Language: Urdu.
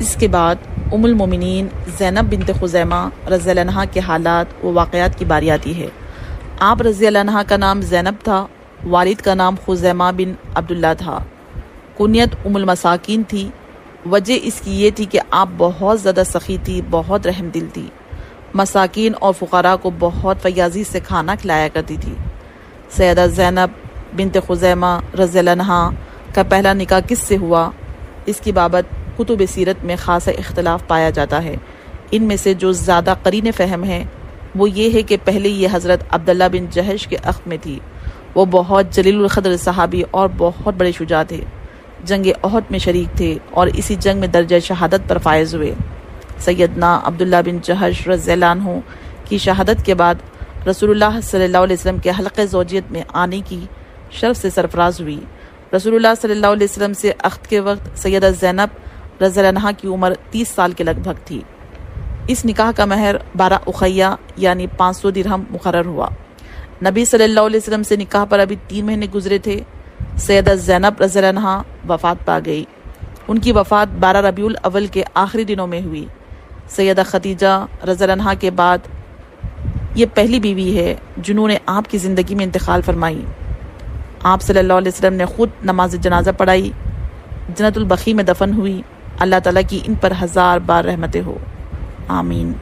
اس کے بعد ام المومنین زینب بنت خزیمہ رضی اللہ عنہا کے حالات و واقعات کی باری آتی ہے۔ آپ رضی اللہ عنہا کا نام زینب تھا، والد کا نام خزیمہ بن عبداللہ تھا، کنیت ام المساکین تھی۔ وجہ اس کی یہ تھی کہ آپ بہت زیادہ سخی تھی، بہت رحم دل تھی، مساکین اور فقراء کو بہت فیاضی سے کھانا کھلایا کرتی تھی۔ سیدہ زینب بنت خزیمہ رضی اللہ عنہا کا پہلا نکاح کس سے ہوا، اس کی بابت کتب سیرت میں خاصا اختلاف پایا جاتا ہے۔ ان میں سے جو زیادہ قرین فہم ہے وہ یہ ہے کہ پہلے یہ حضرت عبداللہ بن جہش کے عقد میں تھی۔ وہ بہت جلیل القدر صحابی اور بہت بڑے شجاع تھے، جنگ احد میں شریک تھے اور اسی جنگ میں درجہ شہادت پر فائز ہوئے۔ سیدنا عبداللہ بن جہش رضی اللہ عنہ کی شہادت کے بعد رسول اللہ صلی اللہ علیہ وسلم کے حلقہ زوجیت میں آنے کی شرف سے سرفراز ہوئی۔ رسول اللہ صلی اللہ علیہ وسلم سے عقد کے وقت سیدہ زینب رضی اللہ عنہا کی عمر 30 سال کے لگ بھگ تھی۔ اس نکاح کا مہر 12 اخیہ یعنی 500 درہم مقرر ہوا۔ نبی صلی اللہ علیہ وسلم سے نکاح پر ابھی 3 مہینے گزرے تھے، سیدہ زینب رضی اللہ عنہا وفات پا گئی۔ ان کی وفات 12 ربیع الاول کے آخری دنوں میں ہوئی۔ سیدہ خدیجہ رضی اللہ عنہا کے بعد یہ پہلی بیوی ہے جنہوں نے آپ کی زندگی میں انتقال فرمائی۔ آپ صلی اللہ علیہ وسلم نے خود نماز جنازہ پڑھائی، جنت البقیع میں دفن ہوئی۔ اللہ تعالیٰ کی ان پر 1000 بار رحمتیں ہو، آمین۔